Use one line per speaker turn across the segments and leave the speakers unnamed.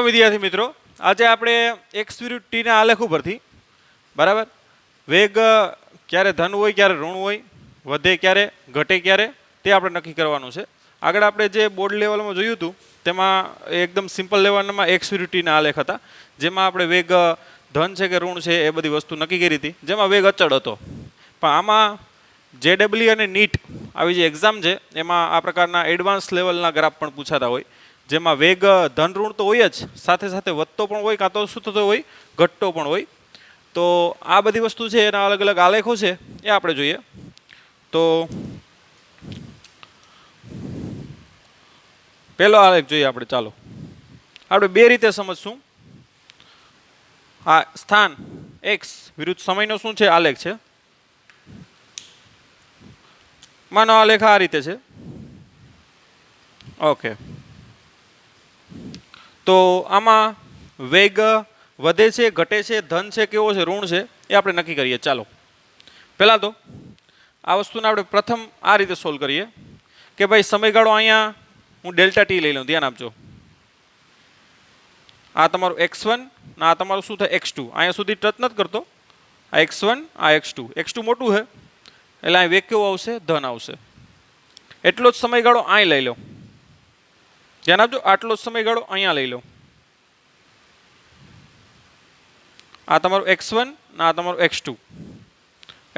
વિદ્યાર્થી મિત્રો, આજે આપણે x વિરુદ્ધ t ના આલેખ ઉપરથી બરાબર વેગ ક્યારે ધન હોય ક્યારે ઋણ હોય, વધે ક્યારે ઘટે ક્યારે તે આપણે નક્કી કરવાનું છે. આગળ આપણે જે બોર્ડ લેવલમાં જોયું હતું તેમાં એકદમ સિમ્પલ લેવલમાં x વિરુદ્ધ t ના આલેખ હતા, જેમાં આપણે વેગ ધન છે કે ઋણ છે એ બધી વસ્તુ નક્કી કરી હતી, જેમાં વેગ અચળ હતો. પણ આમાં JEE અને NEET આવી જે એક્ઝામ છે એમાં આ પ્રકારના એડવાન્સ લેવલના ગ્રાફ પણ પૂછાતા હોય, જેમાં વેગ ધન ઋણ તો હોય જ, સાથે સાથે વધતો પણ હોય, કાં તો શું થતો હોય ઘટતો પણ હોય. તો આ બધી વસ્તુ છે એના અલગ અલગ આલેખો છે એ આપણે જોઈએ. તો પહેલો આલેખ જોઈએ આપણે. ચાલો આપણે બે રીતે સમજશું. આ સ્થાન x વિરુદ્ધ સમયનો શું છે આલેખ છે. માનો આલેખ આ રીતે છે. ઓકે, તો આમાં વેગ વધે છે ઘટે છે, ધન છે કેવો છે ઋણ છે એ આપણે નક્કી કરીએ. ચાલો પહેલાં તો આ વસ્તુને આપણે પ્રથમ આ રીતે સોલ્વ કરીએ કે ભાઈ સમયગાળો અહીંયા હું ડેલ્ટા ટી લઈ લઉં. ધ્યાન આપજો, આ તમારું x1 ને આ તમારું શું થાય x2. અહીંયા સુધી ટચ નથી કરતો. આ x1 આ x2. x2 મોટું છે એટલે અહીં વેગ કેવો આવશે ધન આવશે. એટલો જ સમયગાળો અહીં લઈ લો. ધ્યાન આપજો, આટલો જ સમયગાળો અહીંયા લઈ લો. આ તમારું x1 ને આ તમારું x2.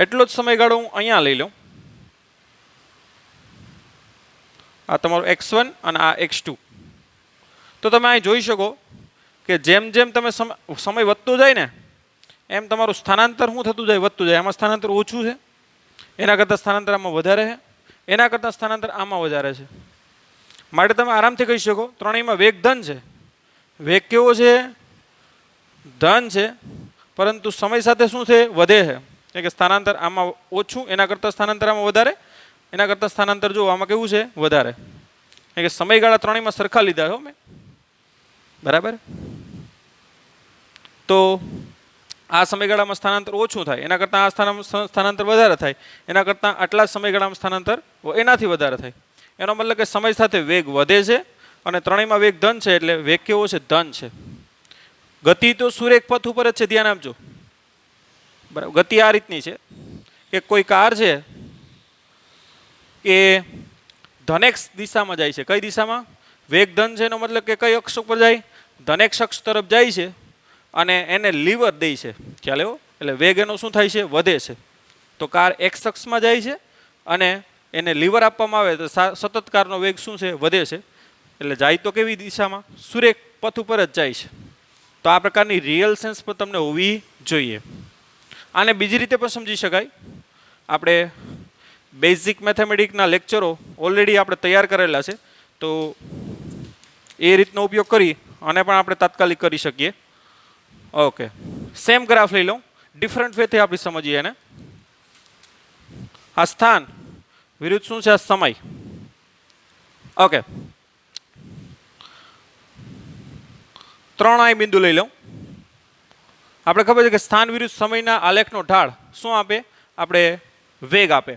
એટલો જ સમયગાળો હું અહીંયા લઈ લઉં. આ તમારું x1 અને આ x2. તો તમે અહીં જોઈ શકો કે જેમ જેમ તમે સમય વધતો જાય ને એમ તમારું સ્થાનાંતર શું થતું જાય, વધતું જાય. આમાં સ્થાનાંતર ઓછું છે, એના કરતાં સ્થાનાંતર આમાં વધારે છે, એના કરતાં સ્થાનાંતર આમાં વધારે છે. માટે તમે આરામથી કહી શકો ત્રણેયમાં વેગ ધન છે. વેગ કેવો છે ધન છે, પરંતુ સમય સાથે શું છે વધે છે. એટલે કે સ્થાનાંતર આમાં ઓછું, એના કરતાં સ્થાનાંતર આમાં વધારે, એના કરતાં સ્થાનાંતર જો આમાં કેવું છે વધારે. એટલે કે સમયગાળા ત્રણેયમાં સરખા લીધા હો મેં, બરાબર. તો આ સમયગાળામાં સ્થાનાંતર ઓછું થાય, એના કરતાં આ સ્થાનાંતર વધારે થાય, એના કરતાં આટલા સમયગાળામાં સ્થાનાંતર એનાથી વધારે થાય. એનો મતલબ કે સમય સાથે વેગ વધે છે અને ત્રણેયમાં વેગ ધન છે એટલે વેગ કેવો છે ધન છે. ગતિ તો સુરેખ પથ ઉપર જ છે, ધ્યાન આપજો. બરાબર, ગતિ આ રીતની છે કે કોઈ કાર છે એ ધનેક્ષ દિશામાં જાય છે. કઈ દિશામાં? વેગ ધન છે એનો મતલબ કે કઈ અક્ષ ઉપર જાય? ધનેક્ષ અક્ષ તરફ જાય છે અને એને લીવર દે છે. ખ્યાલ એવો, એટલે વેગ એનો શું થાય છે વધે છે. તો કાર એક્સ અક્ષમાં જાય છે અને એને લીવર આપવામાં આવે તો સતત કારનો વેગ શું છે વધે છે. એટલે જાય તો કેવી દિશામાં? સુરેખ પથ ઉપર જ જાય છે. તો આ પ્રકારની રિયલ સેન્સ પણ તમને હોવી જોઈએ. આને બીજી રીતે પણ સમજી શકાય. આપણે બેઝિક મેથેમેટિક્સના લેક્ચરો ઓલરેડી આપણે તૈયાર કરેલા છે, તો એ રીતનો ઉપયોગ કરી અને પણ આપણે તાત્કાલિક કરી શકીએ. ઓકે, સેમ ગ્રાફ લઈ લઉં, ડિફરન્ટ વેથી આપણે સમજીએ એને. આ સ્થાન વિરુદ્ધ શું છે આ સમય. ઓકે, ત્રણ આય બિંદુ લઈ લઉં. આપણે ખબર છે કે સ્થાન વિરુદ્ધ સમયના આલેખનો ઢાળ શું આપે? આપણે વેગ આપે.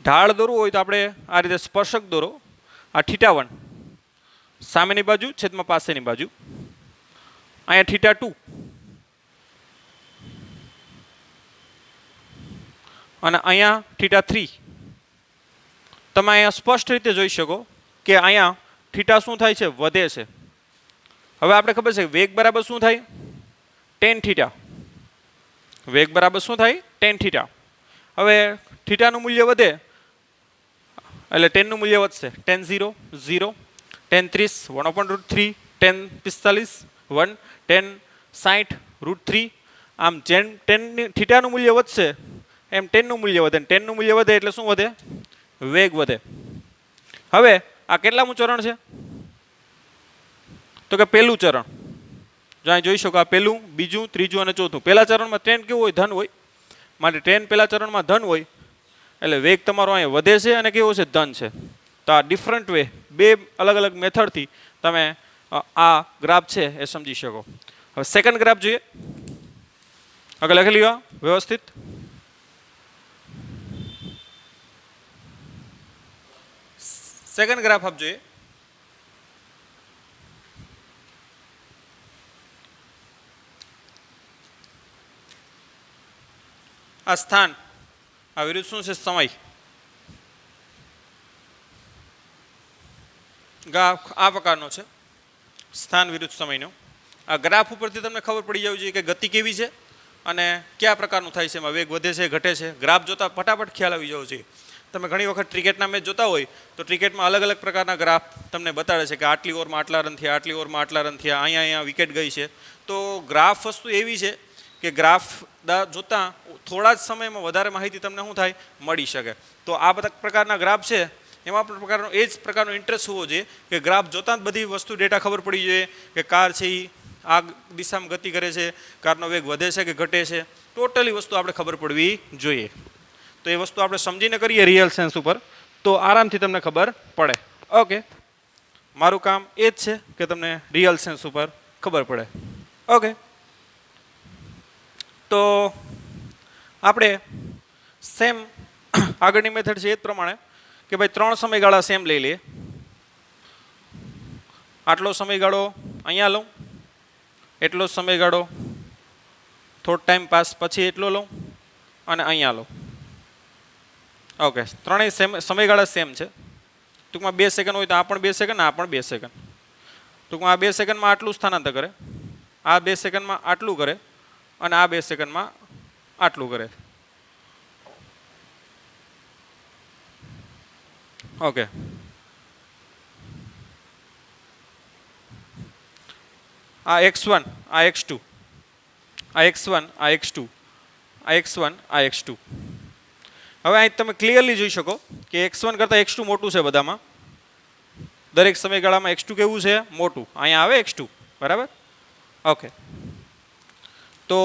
ઢાળ દોરવું હોય તો આપણે આ રીતે સ્પર્શક દોરો. આ θ1 સામેની બાજુ છેદમાં પાસેની બાજુ, અહીંયા θ2 અને અહીંયા θ3. તમે અહીંયા સ્પષ્ટ રીતે જોઈ શકો કે અહીંયા θ શું થાય છે વધે છે. હવે આપણે ખબર છે વેગ બરાબર શું થાય? tan θ. વેગ બરાબર શું થાય? tan θ. હવે θનું મૂલ્ય વધે એટલે ટેનનું મૂલ્ય વધશે. tan 0 0, tan 30 1/√3, tan 45 1, tan 60 √3. આમ જેમ θનું મૂલ્ય વધશે એમ ટેનનું મૂલ્ય વધે. ટેનનું મૂલ્ય વધે એટલે શું વધે? વેગ વધે. હવે આ કેટલામું ચરણ છે? તો કે પહેલું ચરણ. જો અહીં જોઈ શકો આ પહેલું, બીજું, ત્રીજું અને ચોથું. પહેલા ચરણમાં ટ્રેન કેવું હોય? ધન હોય. માટે ટ્રેન પહેલા ચરણમાં ધન હોય એટલે વેગ તમારો અહીંયા વધે છે અને કેવો છે ધન છે. તો આ ડિફરન્ટ વે, બે અલગ અલગ મેથડથી તમે આ ગ્રાફ છે એ સમજી શકો. હવે સેકન્ડ ગ્રાફ જોઈએ. આગળ લખી લ્યો વ્યવસ્થિત. સેકન્ડ ગ્રાફ આપ જોઈએ. આ સ્થાન, આ વિરુદ્ધ શું છે? સમય. ગ્રાફ આ પ્રકારનો છે, સ્થાન વિરુદ્ધ સમયનો. આ ગ્રાફ ઉપરથી તમને ખબર પડી જવી જોઈએ કે ગતિ કેવી છે અને કયા પ્રકારનું થાય છે, એમાં વેગ વધે છે ઘટે છે. ગ્રાફ જોતા ફટાફટ ખ્યાલ આવી જવો જોઈએ. તમે ઘણી વખત ક્રિકેટના મેચ જોતા હોય તો ક્રિકેટમાં અલગ અલગ પ્રકારના ગ્રાફ તમને બતાડે છે કે આટલી ઓવરમાં આટલા રન થયા, આટલી ઓવરમાં આટલા રન થયા, અહીંયા વિકેટ ગઈ છે. તો ગ્રાફ વસ્તુ એવી છે કે ગ્રાફ જોતાં થોડા જ સમયમાં વધારે માહિતી તમને શું થાય? મળી શકે. તો આ બધા પ્રકારના ગ્રાફ છે, એમાં પણ પ્રકારનો એ જ પ્રકારનો ઇન્ટરેસ્ટ હોવો જોઈએ કે ગ્રાફ જોતાં જ બધી વસ્તુ ડેટા ખબર પડી જોઈએ કે કાર છે એ આ દિશામાં ગતિ કરે છે, કારનો વેગ વધે છે કે ઘટે છે, ટોટલી વસ્તુ આપણે ખબર પડવી જોઈએ. તો એ વસ્તુ આપણે સમજીને કરીએ રિયલ સેન્સ ઉપર તો આરામથી તમને ખબર પડે. ઓકે, મારું કામ એ જ છે કે તમને રિયલ સેન્સ ઉપર ખબર પડે. ઓકે, તો આપણે સેમ આગળની મેથડ છે એ જ પ્રમાણે કે ભાઈ 3 સમયગાળા સેમ લઈ લઈએ. આટલો સમયગાળો અહીંયા લઉં, એટલો સમયગાળો થોડો ટાઈમ પાસ પછી એટલો લઉં અને અહીંયા લઉં. ઓકે, ત્રણેય સમયગાળા સેમ છે. ટૂંકમાં 2 સેકન્ડ હોય તો આ પણ 2 સેકન્ડ, આ પણ 2 સેકન્ડ. ટૂંકમાં આ 2 સેકન્ડમાં આટલું સ્થાનાંતર કરે, આ 2 સેકન્ડમાં આટલું કરે અને આ 2 સેકન્ડમાં આટલું કરે. ઓકે, આ x1, આ x2, આ x1, આ x2, આ x1, આ x2. હવે અહીં તમે ક્લિયરલી જોઈ શકો કે x1 કરતાં x2 મોટું છે બધામાં. દરેક સમયગાળામાં x2 કેવું છે? મોટું. અહીંયા આવે x2, બરાબર? ઓકે, તો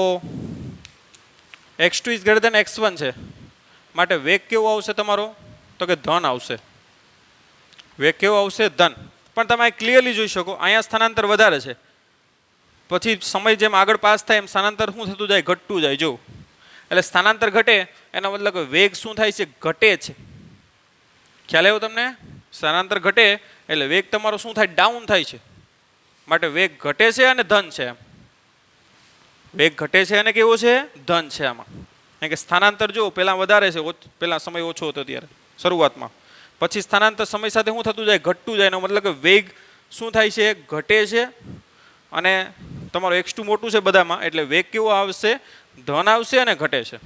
x2 is greater than x1 છે, માટે વેગ કેવો આવશે તમારો? તો કે ધન આવશે. વેગ કેવો આવશે? ધન. પણ તમે અહીં ક્લિયરલી જોઈ શકો અહીંયા સ્થાનાંતર વધારે છે, પછી સમય જેમ આગળ પાસ થાય એમ સ્થાનાંતર શું થતું જાય? ઘટતું જાય. જો એટલે સ્થાનાંતર ઘટે એનો મતલબ વેગ શું થાય છે? ઘટે છે. ખ્યાલ આવ્યો તમને? સ્થાનાંતર ઘટે એટલે વેગ તમારો શું થાય? ડાઉન થાય છે. માટે વેગ ઘટે છે અને ધન છે. એમ વેગ ઘટે છે અને કેવો છે? ધન છે. આમાં કારણ કે સ્થાનાંતર જો પહેલાં વધારે છે, પહેલાં સમય ઓછો હતો ત્યારે શરૂઆતમાં, પછી સ્થાનાંતર સમય સાથે શું થતું જાય? ઘટતું જાય. એનો મતલબ કે વેગ શું થાય છે? ઘટે છે. અને તમારો x2 મોટું છે બધામાં એટલે વેગ કેવો આવશે? ધન આવશે અને ઘટે છે.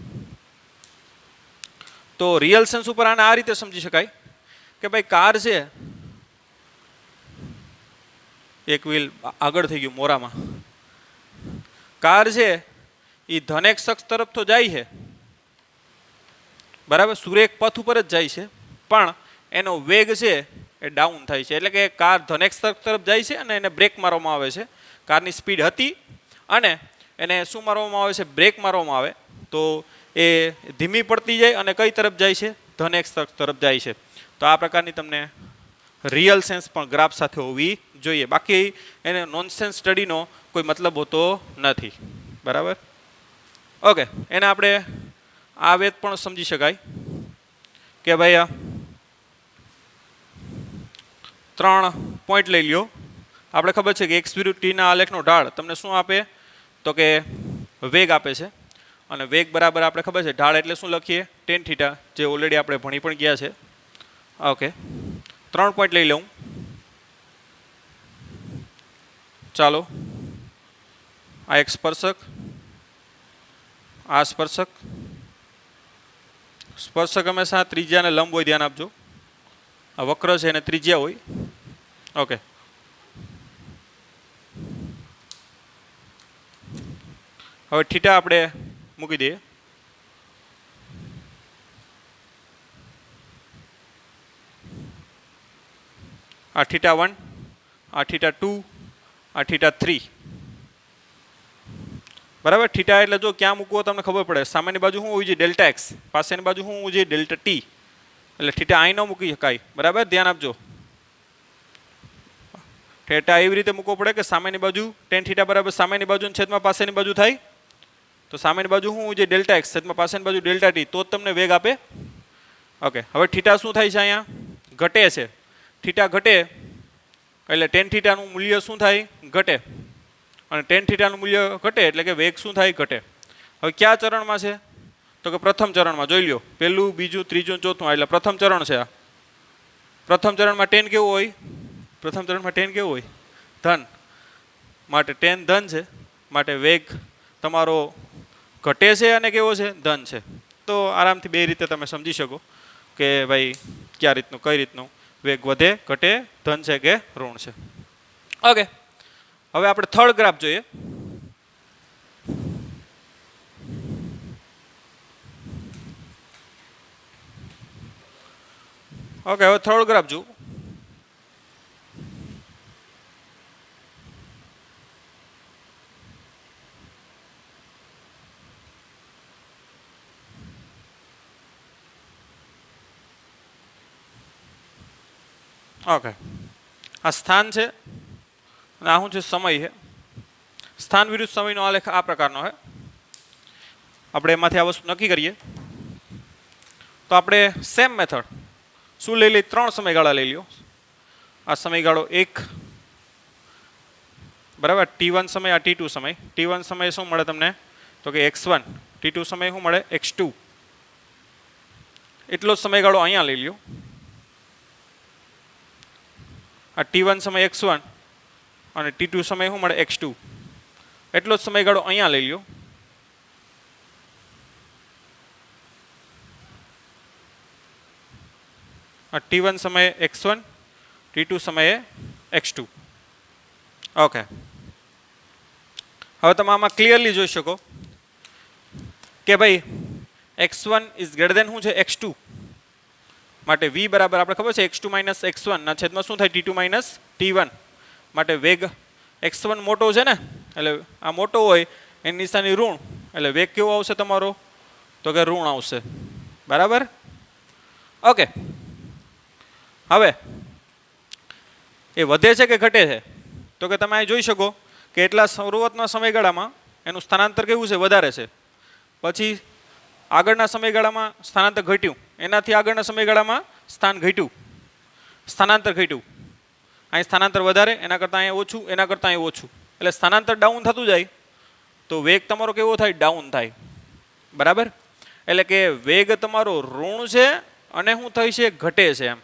તો રિયલ સેન્સ ઉપર આને આ રીતે સમજી શકાય કે ભાઈ કાર છે, એક વ્હીલ આગળ થઈ ગયું મોરામાં. કાર છે એ ધન x અક્ષ તરફ તો જાય છે, બરાબર? સુરેખ પથ ઉપર જ જાય છે, પણ એનો વેગ છે એ ડાઉન થાય છે. એટલે કે કાર ધન x તરફ જાય છે અને એને બ્રેક મારવામાં આવે છે. કારની સ્પીડ હતી અને એને શું મારવામાં આવે છે? બ્રેક મારવામાં આવે તો એ ધીમી પડતી જાય અને કઈ તરફ જાય છે? ધન x તરફ જાય છે. તો આ પ્રકારની તમને રિયલ સેન્સ પણ ગ્રાફ સાથે હોવી જોઈએ. બાકી એને નોનસેન્સ સ્ટડીનો કોઈ મતલબ હોતો નથી, બરાબર? ઓકે, એને આપણે આ વેત પણ સમજી શકાય કે ભાઈ 3 પોઈન્ટ લઈ લ્યો. આપણે ખબર છે કે x વિરુદ્ધ t ના આલેખનો ઢાળ તમને શું આપે? તો કે વેગ આપે છે. અને વેગ બરાબર આપણે ખબર છે ઢાળ એટલે શું લખીએ? tan θ, જે ઓલરેડી આપણે ભણી પણ ગયા છે. ઓકે, 3 પોઈન્ટ લઈ લઉં. ચાલો, આ એક સ્પર્શક, આ સ્પર્શક. સ્પર્શક હંમેશા ત્રિજ્યાને લંબ હોય, ધ્યાન આપજો. આ વક્ર છે એને ત્રિજ્યા હોય. ઓકે, હવે થીટા આપણે મૂકી દઈએ. આ θ1, આ θ2, આ θ3, બરાબર? થીટા એટલે જો ક્યાં મૂકવો તમને ખબર પડે. સામેની બાજુ શું હોવી જોઈએ? Delta x. પાસેની બાજુ શું હોવું જોઈએ? Delta T. એટલે થીટા અહીં ન મૂકી શકાય, બરાબર? ધ્યાન આપજો. થીટા એવી રીતે મૂકવો પડે કે સામેની બાજુ tan θ બરાબર સામેની બાજુ છેદમાં પાસેની બાજુ થાય. તો સામેની બાજુ શું હોવું જોઈએ? ડેલ્ટા એક્સ, છેદમાં પાસેની બાજુ ડેલ્ટા ટી. તો જ તમને વેગ આપે. ઓકે, હવે થીટા શું થાય છે? અહીંયા ઘટે છે. થીટા ઘટે એટલે tan θ નું મૂલ્ય શું થાય? ઘટે. અને tan θ નું મૂલ્ય ઘટે એટલે કે વેગ શું થાય? ઘટે. હવે કયા ચરણમાં છે? તો કે પ્રથમ ચરણમાં જોઈ લ્યો, પહેલું બીજું ત્રીજું ચોથું, એટલે પ્રથમ ચરણ છે આ. પ્રથમ ચરણમાં 10 કેવું હોય? પ્રથમ ચરણમાં 10 કેવું હોય? ધન. માટે 10 ધન છે, માટે વેગ તમારો ઘટે છે અને કેવો છે? ધન છે. તો આરામથી બે રીતે તમે સમજી શકો કે ભાઈ કઈ રીતનું વેગ વધે ઘટે, ધન છે કે ઋણ છે. ઓકે, હવે આપણે થર્ડ ગ્રાફ જોઈએ. ઓકે, હવે થર્ડ ગ્રાફ જુઓ. ઓકે, આ સ્થાન છે અને આ શું છે? સમય છે. સ્થાન વિરુદ્ધ સમયનો આલેખ આ પ્રકારનો છે. આપણે એમાંથી આ વસ્તુ નક્કી કરીએ તો આપણે સેમ મેથડ શું લઈ લઈએ? 3 સમયગાળા લઈ લ્યો. આ સમયગાળો 1, બરાબર, T1 સમય, આ T2 સમય. T1 સમય શું મળે તમને? તો કે x1. T2 સમય શું મળે? x2. એટલો જ સમયગાળો અહીંયા લઈ લ્યો. આ T1 સમય x1 અને T2 સમય શું મળે? x2. એટલો જ સમયગાળો અહીંયા લઈ લ્યો. આ T1 સમયે x1, T2 સમયે x2. ઓકે, હવે તમે આમાં ક્લિયરલી જોઈ શકો કે ભાઈ x1 ઇઝ ગ્રેટર દેન શું છે? x2. માટે v બરાબર આપણે ખબર છે x2 માઇનસ x1 ના છેદમાં શું થાય? T2 minus T1. માટે વેગ x1 મોટો છે ને, એટલે આ મોટો હોય એની નિશાની ઋણ, એટલે વેગ કેવો આવશે તમારો? તો કે ઋણ આવશે. બરાબર. ઓકે, હવે એ વધે છે કે ઘટે છે? તો કે તમે અહીં જોઈ શકો કે એટલા શરૂઆતના સમયગાળામાં એનું સ્થાનાંતર કેવું છે? વધારે છે. પછી આગળના સમયગાળામાં સ્થાનાંતર ઘટ્યું, એનાથી આગળના સમયગાળામાં સ્થાનાંતર ઘટ્યું. અહીં સ્થાનાંતર વધારે, એના કરતાં અહીંયા ઓછું, એના કરતાં અહીં ઓછું. એટલે સ્થાનાંતર ડાઉન થતું જાય તો વેગ તમારો કેવો થાય? ડાઉન થાય. બરાબર. એટલે કે વેગ તમારો ઋણ છે અને શું થાય છે? ઘટે છે.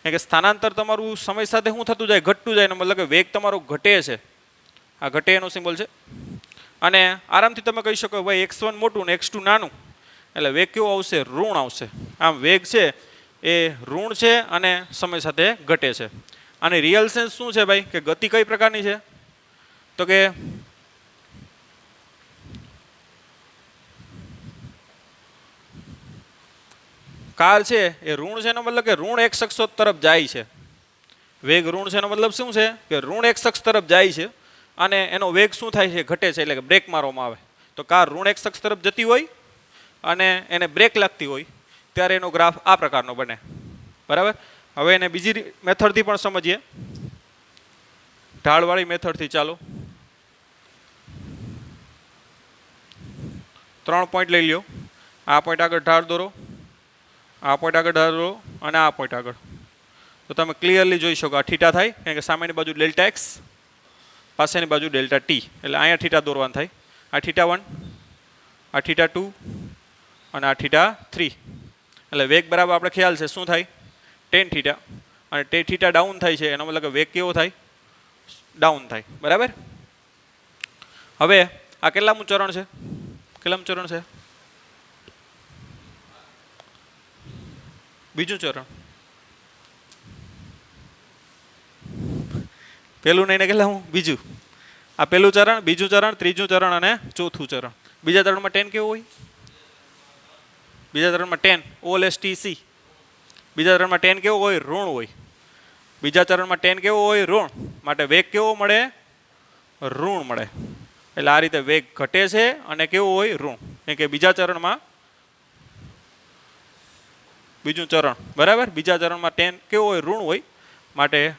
એમ કે સ્થાનાંતર તમારું સમય સાથે શું થતું જાય? ઘટતું જાય. મતલબ કે વેગ તમારો ઘટે છે. આ ઘટે એનો સિમ્બોલ છે. અને આરામથી તમે કહી શકો ભાઈ x1 મોટું ને x2 નાનું, એટલે વેગ કેવો આવશે? ઋણ આવશે. આમ વેગ છે એ ઋણ છે અને સમય સાથે ઘટે છે. આની રિયલ સેન્સ શું છે ભાઈ? કે ગતિ કઈ પ્રકારની છે? તો કે કાર છે એ ઋણ છે એનો મતલબ કે ઋણ x અક્ષ તરફ જાય છે. વેગ ઋણ છે એનો મતલબ શું છે? કે ઋણ x અક્ષ તરફ જાય છે અને એનો વેગ શું થાય છે? ઘટે છે. એટલે કે બ્રેક મારવામાં આવે તો કાર ઋણ x અક્ષ તરફ જતી હોય અને એને બ્રેક લાગતી હોય ત્યારે એનો ગ્રાફ આ પ્રકારનો બને. બરાબર. હવે એને બીજી મેથડથી પણ સમજીએ, ઢાળવાળી મેથડથી. ચાલો 3 પોઈન્ટ લઈ લ્યો. આ પોઈન્ટ આગળ ઢાળ દોરો, આ પોઈન્ટ આગળ ઢાળ દોરો અને આ પોઈન્ટ આગળ. તો તમે ક્લિયરલી જોઈ શકો આ થીટા થાય, કારણ કે સામેની બાજુ ડેલ્ટા એક્સ, પાસેની બાજુ ડેલ્ટા ટી. એટલે અહીંયા થીટા દોરવાનું થાય. આ થીટા 1, આ થીટા 2 અને આ થીટા 3. એટલે વેગ બરાબર આપણે ખ્યાલ છે શું થાય? tan theta. અને તે થીટા ડાઉન થાય છે એનો મતલબ કે વેગ કેવો થાય? ડાઉન થાય. બરાબર. હવે આ કેટલામું ચરણ છે? કેટલામું ચરણ છે? બીજું ચરણ. પેલું નહીં ને કેટલામું? બીજું. આ પેલું ચરણ, બીજું ચરણ, ત્રીજું ચરણ અને ચોથું ચરણ. બીજા ચરણમાં 10 કેવું હોય? બીજા ચરણમાં 10 OLSTC. બીજા ચરણમાં 10 કેવો હોય? ઋણ હોય. બીજા ચરણમાં 10 કેવો હોય? ઋણ. માટે વેગ કેવો મળે? ઋણ મળે. એટલે આ રીતે વેગ ઘટે છે અને કેવો હોય? ઋણ. કેમ કે બીજા ચરણમાં, બીજું ચરણ, બરાબર, બીજા ચરણમાં 10 કેવો હોય? ઋણ હોય. માટે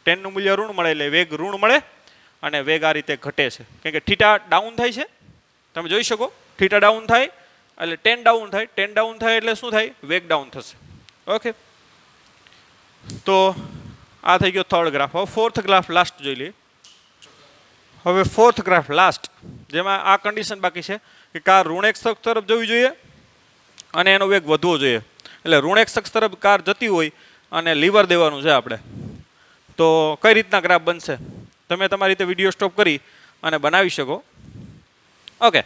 10 નું મૂલ્ય ઋણ મળે એટલે વેગ ઋણ મળે અને વેગ આ રીતે ઘટે છે. કેમ કે થીટા ડાઉન થાય છે. તમે જોઈ શકો થીટા ડાઉન થાય એટલે 10 ડાઉન થાય. 10 ડાઉન થાય એટલે શું થાય? વેગ ડાઉન થશે. ઓકે, તો આ થઈ ગયો થર્ડ ગ્રાફ. હવે ફોર્થ ગ્રાફ લાસ્ટ જોઈ લઈએ. હવે ફોર્થ ગ્રાફ લાસ્ટ, જેમાં આ કન્ડિશન બાકી છે કે કાર ઋણ x અક્ષ તરફ જવી જોઈએ અને એનો વેગ વધવો જોઈએ. એટલે ઋણ x અક્ષ તરફ કાર જતી હોય અને લીવર દેવાનું છે આપણે, તો કઈ રીતના ગ્રાફ બનશે તમે તમારી રીતે વિડીયો સ્ટોપ કરી અને બનાવી શકો. ઓકે,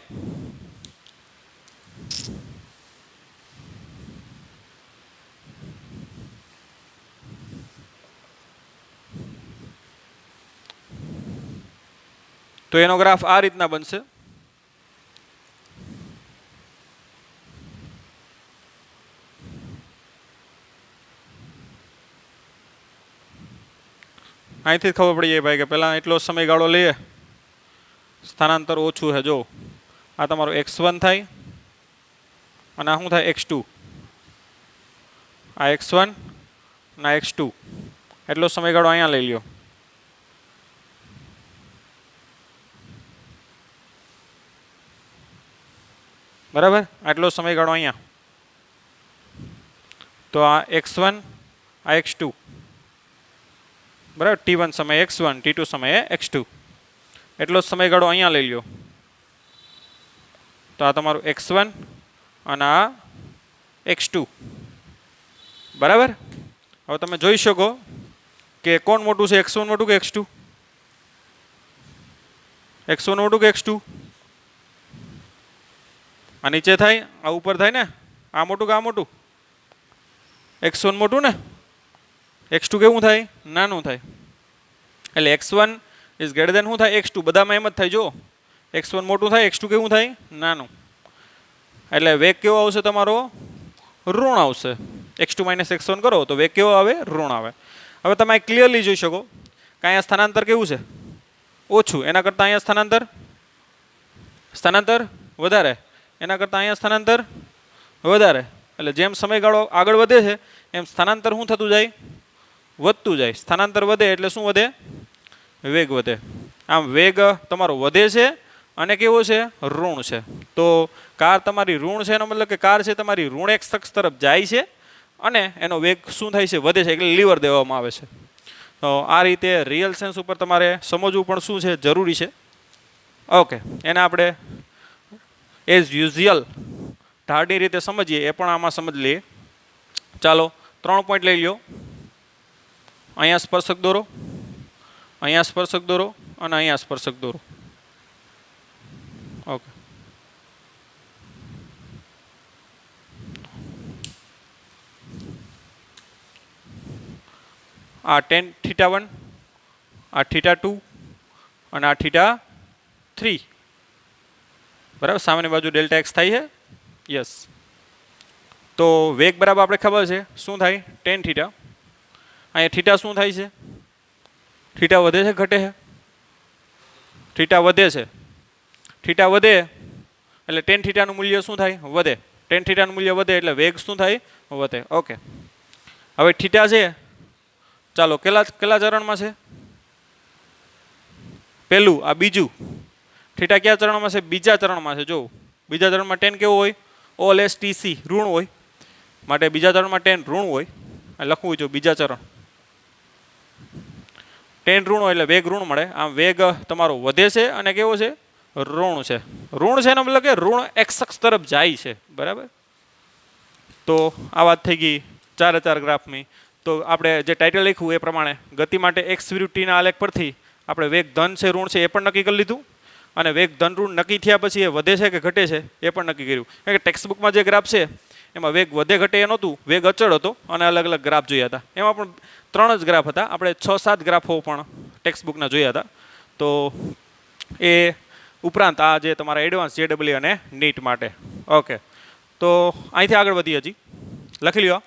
તો એનો ગ્રાફ આ રીતના બનશે. અહીંથી ખબર પડી જાય ભાઈ કે પહેલાં એટલો સમયગાળો લઈએ, સ્થાનાંતર ઓછું છે. જો આ તમારો x1 થાય અને આ શું થાય x2, આ x1 અને આ x2, એટલો સમયગાળો અહીંયા લઈ લ્યો. બરાબર, આટલો સમયગાળો અહીંયા. તો આ x1 આ x2, બરાબર, t1 સમયે x1 t2 સમયે x2, એટલો સમયગાળો અહીંયા લઈ લ્યો. તો આ તમારું x1 અને આ x2. બરાબર, હવે તમે જોઈ શકો કે કોણ મોટું છે, x1 મોટું કે x2? x1 મોટું કે x2? આ નીચે થાય, આ ઉપર થાય ને, આ મોટું કે આ મોટું? x1 મોટું ને, x2 કેવું થાય? નાનું થાય. એટલે x1 ઇઝ ગ્રેટર દેન શું થાય? x2. બધામાં એમ જ થાય. જો x1 મોટું થાય, x2 કેવું થાય? નાનું. એટલે વેગ કેવો આવશે તમારો? ઋણ આવશે. x2 માઇનસ x1 કરો તો વેગ કેવો આવે? ઋણ આવે. હવે તમે ક્લિયરલી જોઈ શકો કે અહીંયા સ્થાનાંતર કેવું છે? ઓછું. એના કરતાં અહીંયા સ્થાનાંતર વધારે, એના કરતાં અહીંયા સ્થાનાંતર વધારે. એટલે જેમ સમયગાળો આગળ વધે છે એમ સ્થાનાંતર શું થતું જાય? વધતું જાય. સ્થાનાંતર વધે એટલે શું વધે? વેગ વધે. આમ વેગ તમારો વધે છે અને કેવો છે? ઋણ છે. તો કાર તમારી ઋણ છે, એનો મતલબ કે કાર છે તમારી ઋણ x અક્ષ તરફ જાય છે અને એનો વેગ શું થાય છે? વધે છે. એટલે લીવર દેવામાં આવે છે. તો આ રીતે રિયલ સેન્સ ઉપર તમારે સમજવું પણ શું છે? જરૂરી છે. ઓકે, એને આપણે એઝ યુઝ્યુઅલ ઢાળની રીતે સમજીએ એ પણ આમાં સમજ લઈએ. ચાલો 3 પોઈન્ટ લઈ લ્યો. અહીંયા સ્પર્શક દોરો, અહીંયા સ્પર્શક દોરો અને અહીંયા સ્પર્શક દોરો. ઓકે, આ tan θ1, આ θ2 અને આ θ3. બરાબર, સામેની બાજુ ડેલ્ટા એક્સ થાય છે. યસ. તો વેગ બરાબર આપણે ખબર છે શું થાય? tan θ. અહીંયા θ શું થાય છે? θ વધે છે ઘટે છે? θ વધે છે. θ વધે એટલે tan θ નું મૂલ્ય શું થાય? વધે. tan θ નું મૂલ્ય વધે એટલે વેગ શું થાય? વધે. ઓકે, હવે θ છે, ચાલો કેટલા ચરણમાં છે? પહેલું, આ બીજું. θ કયા ચરણમાં છે? બીજા ચરણમાં છે. જો બીજા ચરણમાં tan કેવો હોય? OLSTC ઋણ હોય, માટે બીજા ચરણમાં tan ઋણ હોય. લખવું જો બીજા ચરણ tan ઋણ હોય એટલે વેગ ઋણ મળે. આમ વેગ તમારો વધે છે અને કેવો છે? ઋણ છે. ઋણ છે એનો મતલબ કે ઋણ x અક્ષ તરફ જાય છે. બરાબર, તો આ વાત થઈ ગઈ 4 ગ્રાફની. તો આપણે જે ટાઇટલ લખ્યું એ પ્રમાણે ગતિ માટે x વિરુદ્ધ t ના આલેખ પરથી આપણે વેગ ધન છે ઋણ છે એ પણ નક્કી કરી લીધું, અને વેગ ધન ઋણ નક્કી થયા પછી એ વધે છે કે ઘટે છે એ પણ નક્કી કર્યું. કારણ કે ટેક્સ્ટ બુકમાં જે ગ્રાફ છે એમાં વેગ વધે ઘટે એ નહોતું, વેગ અચળ હતો અને અલગ અલગ ગ્રાફ જોયા હતા. એમાં પણ 3 જ ગ્રાફ હતા. આપણે 6-7 ગ્રાફો પણ ટેક્સ્ટ બુકના જોયા હતા. તો એ ઉપરાંત આ જે તમારા એડવાન્સ JEE અને નીટ માટે. ઓકે, તો અહીંથી આગળ વધી હજી લખી લ્યો.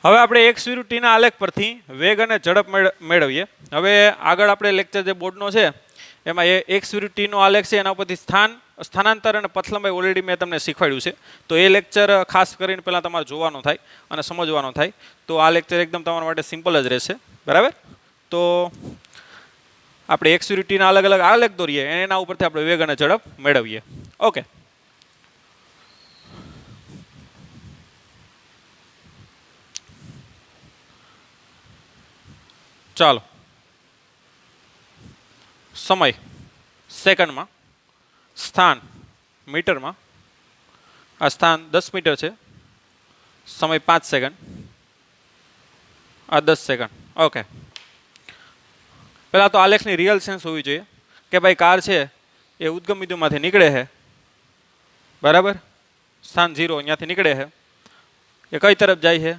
હવે આપણે x વિરુદ્ધ t ના આલેખ પરથી વેગ અને ઝડપ મેળવીએ. હવે આગળ આપણે લેક્ચર જે બોર્ડનો છે એમાં એ x વિરુદ્ધ t નો આલેખ છે, એના પરથી સ્થાનાંતર અને પથલંબાઈ ઓલરેડી મેં તમને શીખવાડ્યું છે. તો એ લેક્ચર ખાસ કરીને પહેલાં તમારે જોવાનો થાય અને સમજવાનો થાય. તો આ લેક્ચર એકદમ તમારા માટે સિમ્પલ જ રહેશે. બરાબર, તો આપણે x વિરુદ્ધ t ના અલગ અલગ આલેખ દોરીએ, એના ઉપરથી આપણે વેગ અને ઝડપ મેળવીએ. ઓકે, ચાલો સમય સેકન્ડમાં, સ્થાન મીટરમાં, આ સ્થાન 10 મીટર છે, સમય 5 સેકન્ડ, આ 10 સેકન્ડ. ઓકે, પહેલાં તો આલેખની રિયલ સેન્સ હોવી જોઈએ કે ભાઈ કાર છે એ ઉદ્ગમ બિંદુમાંથી નીકળે છે, બરાબર, સ્થાન 0 અહીંયાથી નીકળે છે, એ કઈ તરફ જાય છે?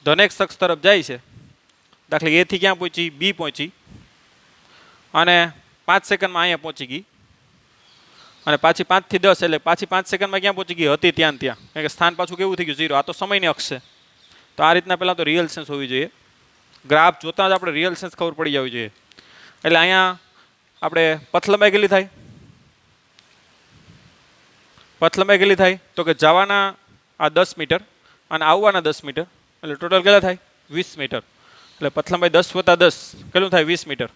ધન એક્સ અક્ષ તરફ જાય છે. દાખલા એથી ક્યાં પહોંચી? બી પહોંચી, અને 5 સેકન્ડમાં અહીંયા પહોંચી ગઈ, અને પાછી 5 થી 10 એટલે પાછી 5 સેકન્ડમાં ક્યાં પહોંચી ગઈ હતી? ત્યાં કારણ કે સ્થાન પાછું કેવું થઈ ગયું? 0. આ તો સમયની અક્ષ છે. તો આ રીતના પહેલાં તો રિયલ સેન્સ હોવી જોઈએ. ગ્રાફ જોતાં જ આપણે રિયલ સેન્સ ખબર પડી જવી જોઈએ. એટલે અહીંયા આપણે પથ લંબાઈ કેટલી થાય? પથ લંબાઈ કેટલી થાય? તો કે જવાના આ 10 મીટર અને આવવાના 10 મીટર, એટલે ટોટલ કેટલા થાય? 20 મીટર. એટલે પથ લંબાઈ 10 + 10 કેટલું થાય? 20 મીટર.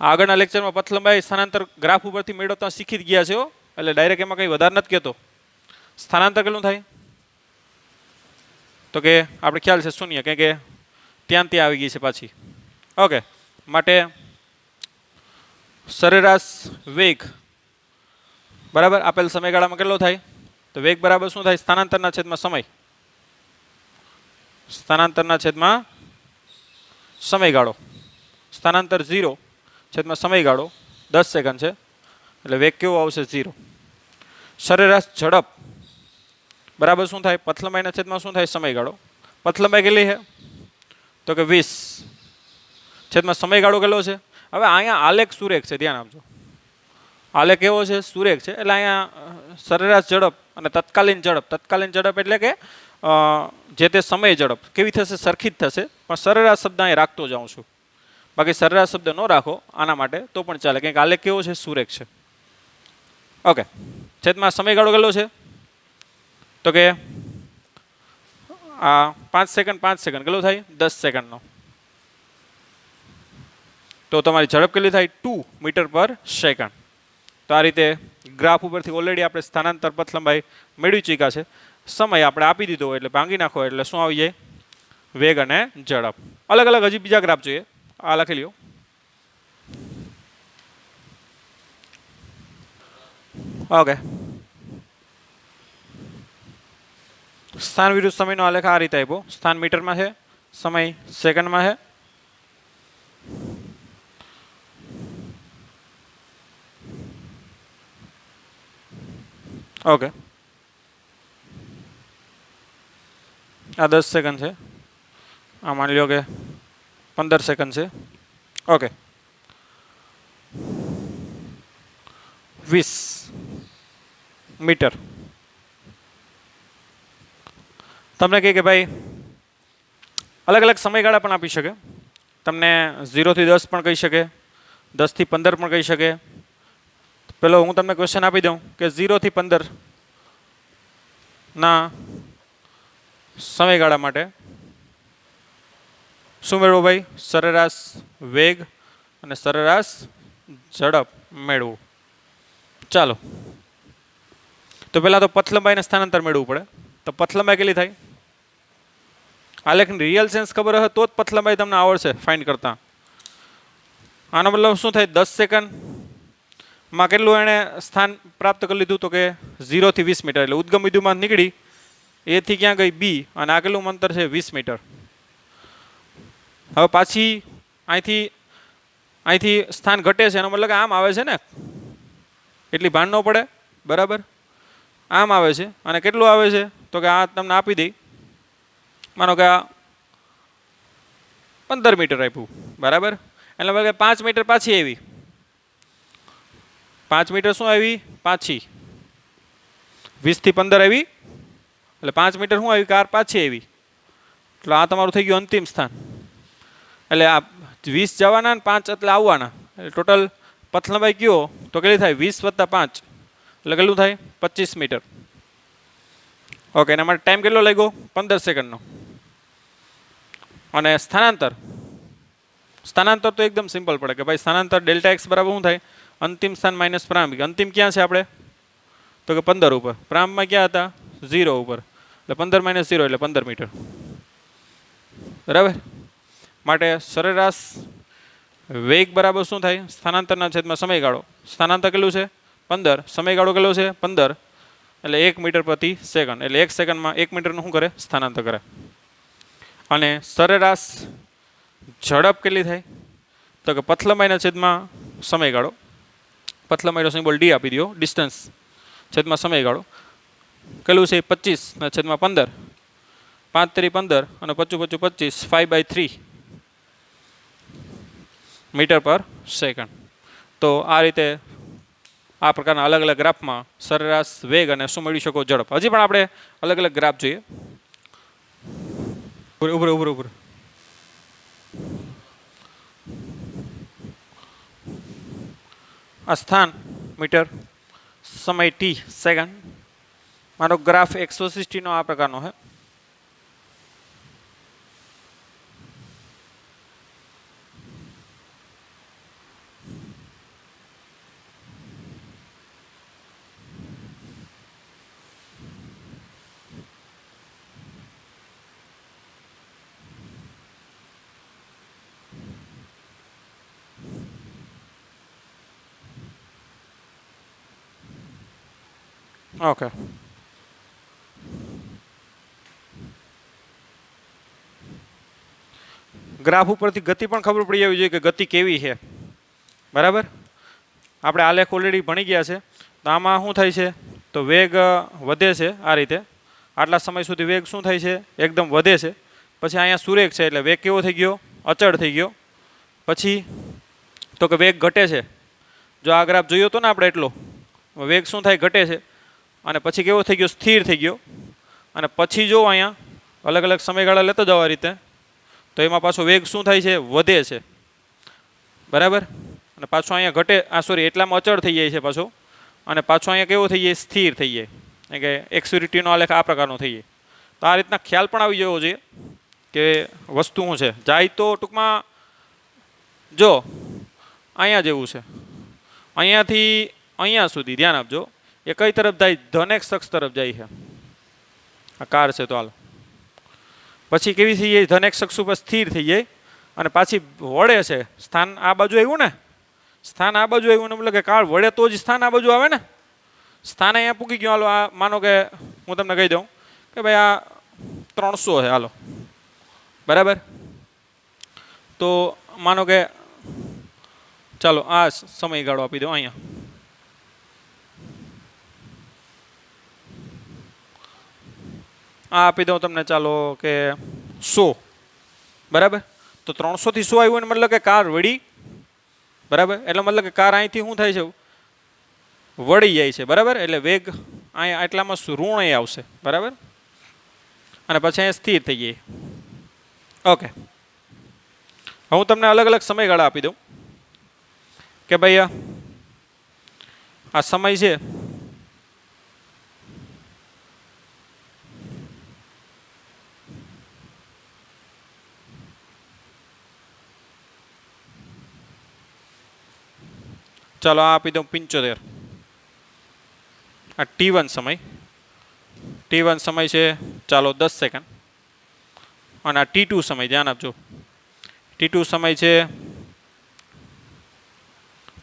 આગળના લેક્ચરમાં પથ લંબાઈ સ્થાનાંતર ગ્રાફ ઉપરથી મેળવતા શીખી જ ગયા છે, એટલે ડાયરેક્ટ એમાં કંઈ વધારે નથી કહેતો. સ્થાનાંતર કેટલું થાય? તો કે આપણે ખ્યાલ છે 0, કારણ કે ત્યાં આવી ગઈ છે પાછી. ઓકે, માટે સરેરાશ વેગ બરાબર આપેલ સમયગાળામાં કેટલો થાય? તો વેગ બરાબર શું થાય? સ્થાનાંતરના છેદમાં સમય. સ્થાનાંતરના છેદમાં સમયગાળો. સ્થાનાંતર 0 છેદમાં સમયગાળો 10 સેકન્ડ છે, એટલે વેગ કેવો આવશે? 0. સરેરાશ ઝડપ બરાબર શું થાય? પથ લંબાઈના છેદમાં શું થાય? સમયગાળો. પથ લંબાઈ કેટલી છે? તો કે 20 છેદમાં સમયગાળો કેટલો છે? હવે અહીંયા આલેખ સુરેખ છે, ધ્યાન આપજો. આલેખ કેવો છે? સુરેખ છે. એટલે અહીંયા સરેરાશ ઝડપ અને તત્કાલીન ઝડપ. તત્કાલીન ઝડપ એટલે કે જે તે સમય ઝડપ કેવી થશે? સરખી જ થશે, પણ સરેરાશ શબ્દ અહીં રાખતો જાઉં છું. બાકી સરેરાશ શબ્દ ન રાખો આના માટે તો પણ ચાલે, કારણ કે આલેખ કેવો છે? સુરેખ છે. ઓકે, છેદમાં સમયગાળો કેટલો છે? તો કે આ 5 સેકન્ડ 5 સેકન્ડ કેટલો થાય? 10 સેકન્ડનો. તો તમારી ઝડપ કેટલી થાય? 2 મીટર પર સેકન્ડ. તો આ રીતે ગ્રાફ ઉપરથી ઓલરેડી આપણે સ્થાનાંતર પથ લંબાઈ મેળવી ચૂક્યા છે. સમય આપણે આપી દીધો હોય એટલે ભાંગી નાખો એટલે શું આવી જાય? વેગ અને ઝડપ. અલગ અલગ હજી બીજા ગ્રાફ જોઈએ, આ લખી લ્યો. ઓકે, સ્થાન વિરુદ્ધ સમયનો આલેખ આ રીતે આપ્યો. સ્થાન મીટરમાં છે, સમય સેકન્ડમાં છે. ઓકે, આ 10 સેકન્ડ છે, આ માની લો કે 15 સેકન્ડ છે. Okay, 20 metre. તમને કહે કે ભાઈ અલગ અલગ સમયગાળા પણ આપી શકે. તમને 0 થી 10 પણ કહી શકે, 10 થી 15 પણ કહી શકે. પેલો હું તમને ક્વેશ્ચન આપી દઉં કે 0 થી 15 ના સમયગાળા માટે શું મેળવો ભાઈ? સરેરાશ વેગ અને સરેરાશ ઝડપ મેળવવું. ચાલો, તો પહેલાં તો પથ લંબાઈને સ્થાનાંતર મેળવવું પડે. તો પથ લંબાઈ કેટલી થાય? આલેખની રિયલ સેન્સ ખબર હશે તો જ પથ લંબાઈ તમને આવડશે ફાઇન્ડ કરતા. આનો મતલબ શું થાય? 10 સેકન્ડમાં કેટલું એણે સ્થાન પ્રાપ્ત કરી લીધું? તો કે 0 થી 20 મીટર. એટલે ઉદ્ગમ બિંદુમાં નીકળી એથી ક્યાં ગઈ? બી, અને આ કેટલું અંતર છે? 20 મીટર. હવે પાછી અહીંથી સ્થાન ઘટે છે, એનો મતલબ આમ આવે છે ને, એટલી ભાન ન પડે, બરાબર? આમ આવે છે, અને કેટલું આવે છે? તો કે આ તમને આપી દઈ, માનો કે આ 15 મીટર આપ્યું, બરાબર? એટલે મતલબ કે 5 મીટર પાછી આવી. 5 મીટર શું આવી? પાછી 20 થી 15 આવી, એટલે 5 મીટર શું આવી? કાર પાછી આવી. એટલે આ તમારું થઈ ગયું અંતિમ સ્થાન. એટલે આ 20 જવાના ને 5 એટલે આવવાના, એટલે ટોટલ પથ લંબાઈ કયો? તો કેટલી થાય? 20 + 5 એટલે કેટલું થાય? 25 મીટર. ઓકે, એના માટે ટાઈમ કેટલો લાગ્યો? 15 સેકન્ડનો. અને સ્થાનાંતર તો એકદમ સિમ્પલ પડે કે ભાઈ સ્થાનાંતર Δx બરાબર શું થાય? અંતિમ સ્થાન માઇનસ પ્રારંભિક. અંતિમ ક્યાં છે આપણે? તો કે 15 ઉપર. પ્રારંભમાં ક્યાં હતા? 0 ઉપર. એટલે 15 - 0 એટલે 15 મીટર, બરાબર? માટે સરેરાશ વેગ બરાબર શું થાય? સ્થાનાંતરના છેદમાં સમયગાળો. સ્થાનાંતર કેટલું છે? 15. સમયગાળો કેટલો છે? 15. એટલે 1 મીટર પ્રતિ સેકન્ડ. એટલે 1 સેકન્ડમાં 1 મીટરનું શું કરે? સ્થાનાંતર કરે. અને સરેરાશ ઝડપ કેટલી થાય? તો કે પથલંબાઈના છેદમાં સમયગાળો. પથલંબાઈનો સિમ્બોલ ડી આપી દો. ડિસ્ટન્સ છેદમાં સમયગાળો કેટલું છે? 25 છેદમાં 15. 5 3 15 અને 25 25 5/3 મીટર પર સેકન્ડ. તો આ રીતે આ પ્રકારના અલગ અલગ ગ્રાફમાં સરેરાશ વેગ અને શું મેળવી શકો? ઝડપ. હજી પણ આપણે અલગ અલગ ગ્રાફ જોઈએ. ઉપર આ સ્થાન મીટર, સમય ટી સેકન્ડ. મારો ગ્રાફ 160 નો આ પ્રકારનો છે. ઓકે, ગ્રાફ ઉપરથી ગતિ પણ ખબર પડી જવી જોઈએ કે ગતિ કેવી છે. બરાબર, આપણે આલેખ ઓલરેડી ભણી ગયા છે. તો આમાં શું થાય છે? તો વેગ વધે છે આ રીતે. આટલા સમય સુધી વેગ શું થાય છે? એકદમ વધે છે. પછી અહીંયા સુરેખ છે એટલે વેગ કેવો થઈ ગયો? અચળ થઈ ગયો. પછી તો કે વેગ ઘટે છે. જો આ ગ્રાફ જોયો હતો ને આપણે, એટલો વેગ શું થાય? ઘટે છે. અને પછી કેવો થઈ ગયો? સ્થિર થઈ ગયો. અને પછી જો અહીંયા અલગ અલગ સમયગાળા લેતો જાવ આ રીતે, તો એમાં પાછો વેગ શું થાય છે? વધે છે. બરાબર, અને પાછો અહીંયા ઘટે, સોરી એટલામાં અચળ થઈ જાય છે પાછો. અને પાછો અહીંયા કેવો થઈ જાય? સ્થિર થઈ જાય. એટલે કે એક્સવિરિટીનો આલેખ આ પ્રકારનો થઈ જાય. તો આ રીતના ખ્યાલ પણ આવી જવો જોઈએ કે વસ્તુ શું છે. જાય તો ટૂંકમાં જો અહીંયા જેવું છે, અહીંયાથી અહીંયા સુધી ધ્યાન આપજો. એ કઈ તરફ જાય? ધન એક્સ અક્ષ તરફ જાય છે. આ કાર છે તો હાલ. પછી કેવી થઈ જાય? ધન એક્સ અક્ષ ઉપર સ્થિર થઈ જાય અને પાછી વળે છે. સ્થાન આ બાજુ આવ્યું ને, સ્થાન આ બાજુ આવ્યું ને, મતલબ કે કાર વળે તો જ સ્થાન આ બાજુ આવે ને. સ્થાન અહીંયા પૂકી ગયો. હાલો, આ માનો કે હું તમને કહી દઉં કે ભાઈ આ 300 છે. હાલો, બરાબર. તો માનો કે ચાલો આ સમયગાળો આપી દો અહીંયા. આ આપી દઉં તમને, ચાલો કે 100. બરાબર, તો 300 થી 100 આવ્યું ને, મતલબ કે કાર વળી. બરાબર, એટલે મતલબ કે કાર અહીંથી શું થાય છે? વળી જાય છે. બરાબર, એટલે વેગ અહીંયા એટલામાં ઋણ એ આવશે. બરાબર, અને પછી અહીંયા સ્થિર થઈ જાય. ઓકે, હું તમને અલગ અલગ સમયગાળા આપી દઉં કે ભાઈ આ સમય છે ચાલો આ આપી દઉં 75. આ T1 સમય. T1 સમય છે ચાલો 10 સેકન્ડ. અને આ T2 સમય, ધ્યાન આપજો. T2 સમય છે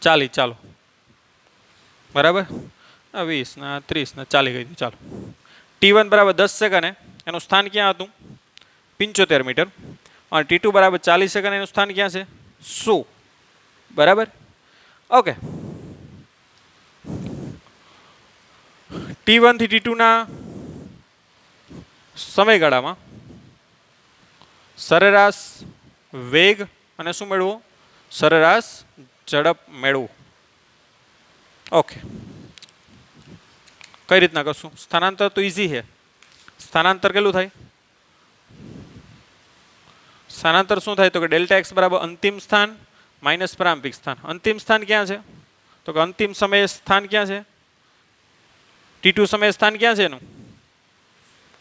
40. ચાલો, બરાબર. 20 ના 30 ના 40 કહી દઉં. ચાલો, T1 બરાબર 10 સેકન્ડ. એનું સ્થાન ક્યાં હતું? 75 મીટર. અને T2 બરાબર 40 સેકન્ડ. એનું સ્થાન ક્યાં છે? 100. બરાબર, ઓકે. T1 થી T2 ના સમયગાળામાં સરેરાશ વેગ અને શું મેળવો? સરેરાશ ઝડપ મેળવો. ઓકે, કઈ રીતના કરશું? સ્થાનાંતર તો ઈઝી છે. સ્થાનાંતર કેટલું થાય? સ્થાનાંતર શું થાય? તો કે ડેલ્ટા એક્સ બરાબર અંતિમ સ્થાન માઇનસ પ્રારંભિક સ્થાન. અંતિમ સ્થાન ક્યાં છે? તો કે અંતિમ સમય સ્થાન ક્યાં છે? T2 સમય સ્થાન ક્યાં છે એનું?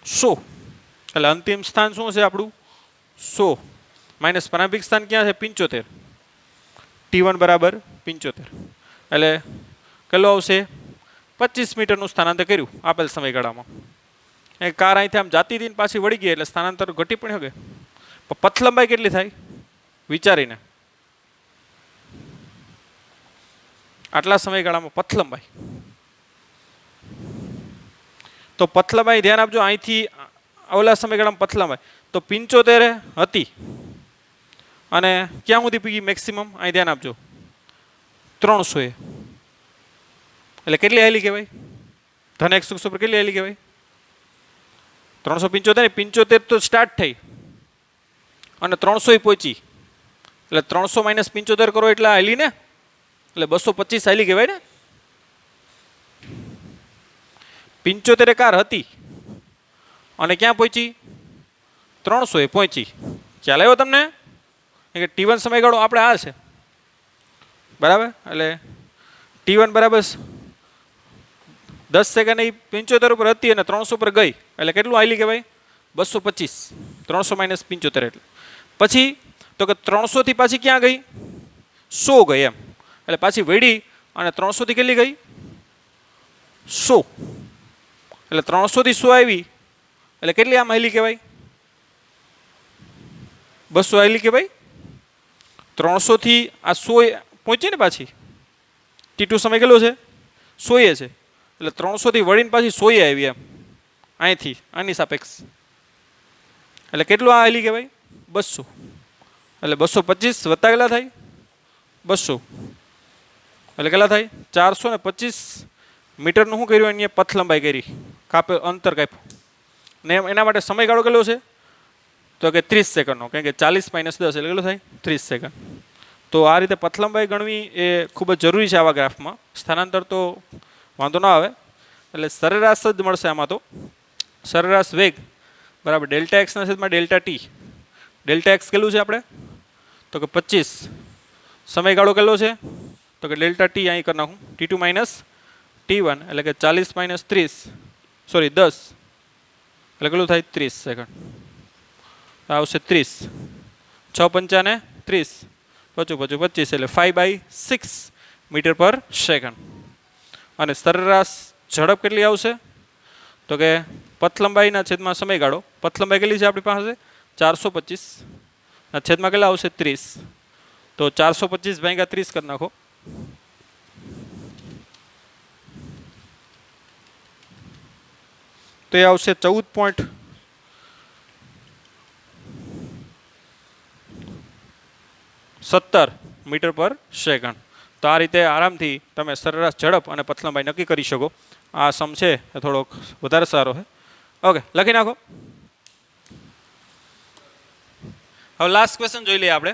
100. એટલે અંતિમ સ્થાન શું છે આપણું? 100 માઇનસ પ્રારંભિક સ્થાન ક્યાં છે? 75. T1 બરાબર 75. એટલે કેટલો આવશે? 25 મીટરનું સ્થાનાંતર કર્યું આપેલ સમયગાળામાં. એ કાર અહીંથી આમ જાતી હતી પાછી વળી ગઈ એટલે સ્થાનાંતર ઘટી પણ શકે. પણ પથ લંબાઈ કેટલી થાય? વિચારીને આટલા સમયગાળામાં પથલંબાઈ. તો પથલંબાઈ ધ્યાન આપજો, અહીંથી ઓલા સમયગાળામાં પથલંબાઈ તો 75 હતી અને ક્યાં સુધી પીગી મેક્સિમમ, અહીં ધ્યાન આપજો 300 એટલે કેટલી હાલી કહેવાય? ધન x અક્ષ ઉપર કેટલી હાલી કહેવાય? 375 ને 75 તો સ્ટાર્ટ થઈ અને 300 પહોંચી એટલે 300 માઇનસ 75 કરો એટલે હાલી ને, એટલે 225 હાલી કહેવાય ને. 75 કાર હતી અને ક્યાં પહોંચી? 300 પહોંચી. ખ્યાલ આવ્યો તમને કે T1 સમયગાળો આપણે આ છે બરાબર? એટલે T1 બરાબર 10 સેકન્ડ એ 75 ઉપર હતી અને 300 પર ગઈ એટલે કેટલું હાલી કહેવાય? 225. 300 માઇનસ 75 એટલે પછી તો કે 300 થી પાછી ક્યાં ગઈ? 100 ગઈ એમ, એટલે પાછી વળી અને 300 થી કેટલી ગઈ? 100. એટલે 300 થી 100 આવી એટલે કેટલી આમ હાલી કહેવાય? 200 હાલી કહેવાય. 300 થી આ 100 પહોંચી ને પાછી T2 સમય કેટલો છે? 100 છે એટલે 300 થી વળીને પાછી 100 આવી એમ અહીંથી આની સાપેક્ષ એટલે કેટલું આ હાલી કહેવાય? 200. એટલે 225 વત્તા કેટલા થાય? 200 એટલે કેટલા થાય? 425 મીટરનું શું કર્યું? અહીંયા પથલંબાઈ કરી, કાપે અંતર કાપ્યું ને એના માટે સમયગાળો કેટલો છે? તો કે 30 સેકન્ડનો, કારણ કે 40 માઇનસ 10 એટલે કેટલું થાય? 30 સેકન્ડ. તો આ રીતે પથલંબાઈ ગણવી એ ખૂબ જ જરૂરી છે આવા ગ્રાફમાં. સ્થાનાંતર તો વાંધો ના આવે, એટલે સરેરાશ જ મળશે આમાં. તો સરેરાશ વેગ બરાબર ડેલ્ટા એક્સના છેદમાં ડેલ્ટા ટી. ડેલ્ટા એક્સ કેટલું છે આપણે? તો કે 25. સમયગાળો કેટલો છે? તો કે ડેલ્ટા ટી અહીં કરી નાખું, T2 માઇનસ T1 એટલે કે 40 માઇનસ 30 સોરી 10 એટલે કેટલું થાય? 30 સેકન્ડ. આવશે 30. 6 પંચાને 30, 25 એટલે 5/6 મીટર પર સેકન્ડ. અને સરેરાશ ઝડપ કેટલી આવશે? તો કે પથલંબાઈના છેદમાં સમયગાળો, પથલંબાઈ કેટલી છે આપણી પાસે? 425 ના છેદમાં કેટલા આવશે? 30. તો 425 ભાગ્યા 30 કરી નાખો. તો એ આવશે 14.17 મીટર પર સેકન્ડ. તો આ રીતે આરામથી તમે સરેરાશ ઝડપ અને પથલંબાઈ નક્કી કરી શકો. આ સમ છે એ થોડોક વધારે સારો છે. ઓકે, લખી નાખો. હવે લાસ્ટ ક્વેશ્ચન જોઈ લઈએ આપણે.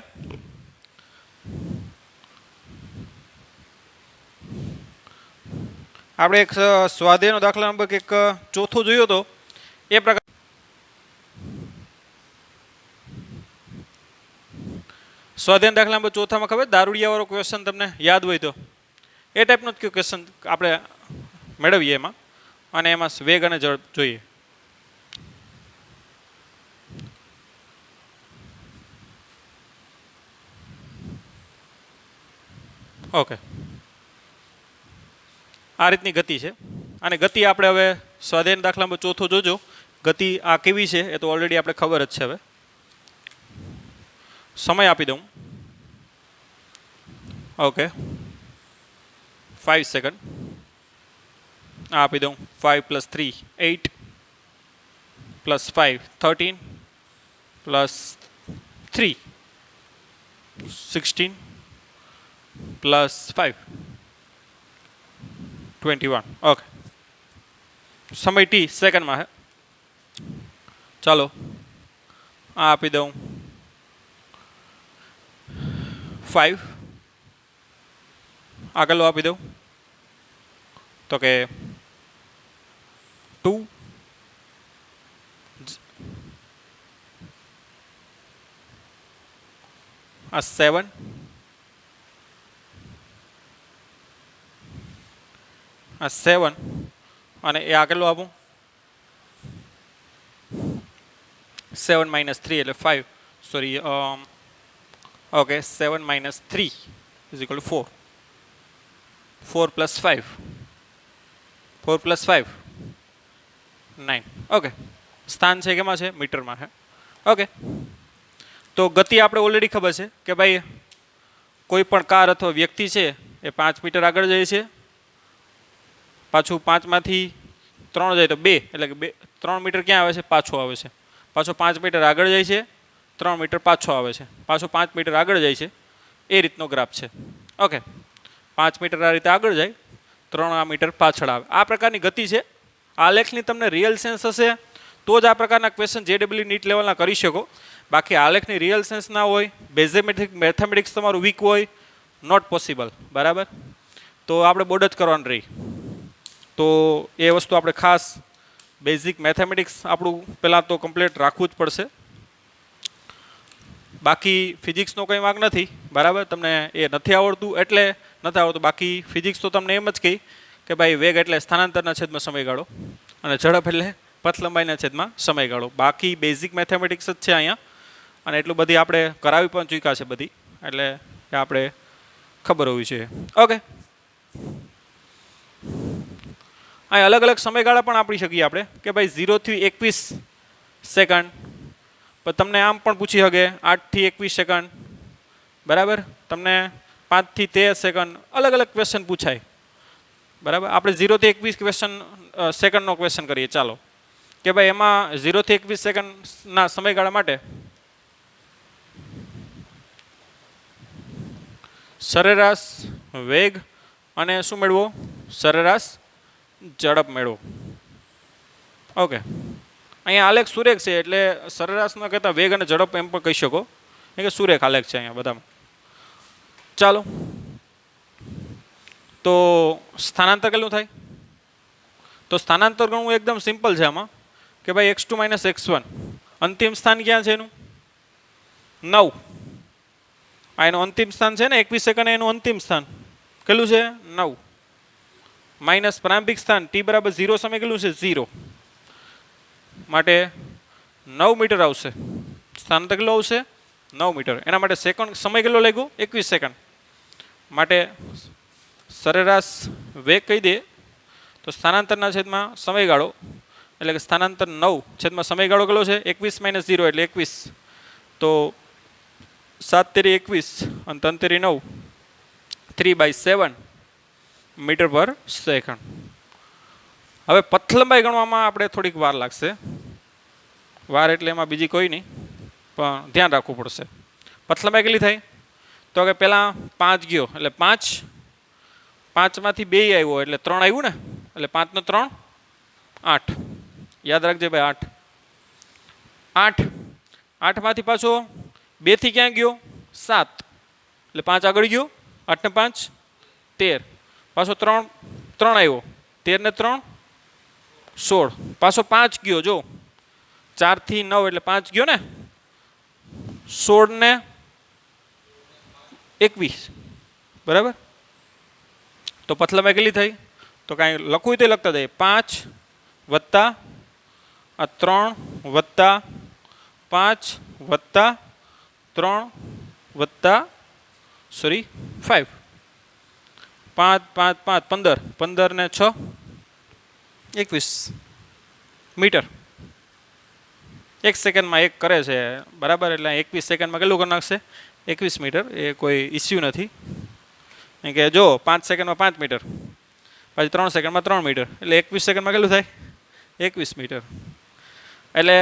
આપણે એક સ્વાધ્યાયનો દાખલા નંબર એક ચોથો જોયો હતો એ પ્રકાર. સ્વાધ્યાય દાખલા નંબર ચોથામાં ખબર દારૂડિયા વાળો ક્વેશ્ચન તમને યાદ હોય તો એ ટાઈપનો જ ક્વેશ્ચન આપણે મેળવીએ એમાં, અને એમાં વેગ અને ઝડપ જોઈએ. ઓકે, આ રીતની ગતિ છે અને ગતિ આપણે હવે સ્વાધ્યાય દાખલા નંબર ચોથો જોજો. ગતિ આ કેવી છે એ તો ઓલરેડી આપણે ખબર જ છે. હવે સમય આપી દઉં. Okay, 5 second. આ આપી દઉં 5 + 3 8 + 5 13 + 3 16 + 5 21. ઓકે, સમય ટી સેકન્ડમાં હે. ચાલો આ આપી દઉં 5. આગળ આપી દઉં તો કે 2. આ 7. આ 7 અને એ આગળ આપું 7 - 3 એટલે 5 સોરી ઓકે 7 - 3 = 4. 4 + 5 4 + 5 9. ઓકે, સ્થાન છે કેમાં છે? મીટરમાં છે. ઓકે, તો ગતિ આપણે ઓલરેડી ખબર છે કે ભાઈ કોઈ પણ કાર અથવા વ્યક્તિ છે એ 5 મીટર આગળ જાય છે, પાછું 5માંથી 3 જાય તો 2, એટલે કે 3 મીટર ક્યાં આવે છે? પાછો આવે છે. પાછો 5 મીટર આગળ જાય છે, 3 મીટર પાછો આવે છે, પાછો 5 મીટર આગળ જાય છે. એ રીતનો ગ્રાફ છે. ઓકે, 5 મીટર આ રીતે આગળ જાય, 3 મીટર પાછળ આવે. આ પ્રકારની ગતિ છે. આ આલેખની તમને રિયલ સેન્સ હશે તો જ આ પ્રકારના ક્વેશ્ચન જેડબલ્યુ નીટ લેવલના કરી શકો. બાકી આલેખની રિયલ સેન્સ ના હોય, બેઝિક મેથેમેટિક્સ તમારું વીક હોય, નોટ પોસિબલ. બરાબર, તો આપણે બોર્ડ જ કરવાનું રહી. તો એ વસ્તુ આપણે ખાસ બેઝિક મેથેમેટિક્સ આપણું પહેલાં તો કમ્પ્લીટ રાખવું જ પડશે. બાકી ફિઝિક્સનો કંઈ વાંક નથી. બરાબર, તમને એ નથી આવડતું એટલે નથી આવડતું. બાકી ફિઝિક્સ તો તમને એમ જ કહી કે ભાઈ વેગ એટલે સ્થાનાંતરના છેદમાં સમયગાળો અને ઝડપ એટલે પથ લંબાઈના છેદમાં સમયગાળો. બાકી બેઝિક મેથેમેટિક્સ જ છે અહીંયા, અને એટલું બધી આપણે કરાવી પણ ચૂક્યા છે બધી, એટલે એ આપણે ખબર હોવી જોઈએ. ઓકે, અહીં અલગ અલગ સમયગાળા પણ આપી શકીએ આપણે કે ભાઈ 0 થી 21 સેકન્ડ, પણ તમને આમ પણ પૂછી શકે 8 થી 21 સેકન્ડ. બરાબર, તમને 5 થી 13 સેકન્ડ, અલગ અલગ ક્વેશ્ચન પૂછાય. બરાબર, આપણે 0 થી 21 સેકન્ડનો ક્વેશ્ચન કરીએ. ચાલો કે ભાઈ એમાં 0 થી 21 સેકન્ડના સમયગાળા માટે સરેરાશ વેગ અને શું મેળવો? સરેરાશ ઝડપ મેળવો. ઓકે, અહીંયા આલેખ સુરેખ છે એટલે સરેરાશમાં કહેતા વેગ અને ઝડપ એમ પણ કહી શકો, કે સુરેખ આલેખ છે અહીંયા બધામાં. ચાલો, તો સ્થાનાંતર કેટલું થાય? તો સ્થાનાંતર ગણવું એકદમ સિમ્પલ છે આમાં કે ભાઈ x2 - x1. અંતિમ સ્થાન ક્યાં છે એનું? 9. આ એનું અંતિમ સ્થાન છે ને, 21 સેકન્ડ એનું અંતિમ સ્થાન કેટલું છે? 9. માઇનસ પ્રારંભિક સ્થાન t બરાબર 0 સમય કેટલું છે? 0. માટે 9 મીટર આવશે. સ્થાનાંતર કેટલું આવશે? 9 મીટર. એના માટે સેકન્ડ સમય કેટલો લાગ્યો? 21 સેકન્ડ. માટે સરેરાશ વેગ કહી દે તો સ્થાનાંતરના છેદમાં સમયગાળો, એટલે કે સ્થાનાંતર 9 છેદમાં સમયગાળો કેટલો છે? 21 - 0 એટલે 21. તો 7 તેરી 21 અને 3 તેરી 9, 3/7 મીટર પર સેકન્ડ. હવે પથ લંબાઈ ગણવામાં આપણે થોડીક વાર લાગશે. વાર એટલે એમાં બીજી કોઈ નહીં, પણ ધ્યાન રાખવું પડશે. પથ લંબાઈ કેટલી થાય? તો કે પહેલાં 5 ગયો એટલે 5, 5માંથી 2 આવ્યો એટલે 3 આવ્યું ને, એટલે 5 ને 3 8. યાદ રાખજે ભાઈ, 8. 8, 8માંથી પાછો 2 થી ક્યાં ગયો? 7, એટલે 5 આગળ ગયો. 8 ને 5 13, પાછો 3 આવ્યો, 13 ને 3 16, પાછો 5 ગયો. જો 4 થી 9 એટલે 5 ગયો ને, 16 ને 21. બરાબર, તો પથ લંબાઈ કેટલી થઈ? તો કાંઈ લખવું તો લખતા જાય. 5 વત્તા આ 3 વત્તા 5 વત્તા 3 વત્તા 5. 5 5 5 15, 15 ને 6 21 મીટર. 1 સેકન્ડમાં 1 કરે છે. બરાબર, એટલે 21 સેકન્ડમાં કેટલું કરી નાખશે? 21 મીટર. એ કોઈ ઇસ્યુ નથી. કે જો 5 સેકન્ડમાં 5 મીટર, પછી 3 સેકન્ડમાં 3 મીટર, એટલે 21 સેકન્ડમાં કેટલું થાય? 21 મીટર. એટલે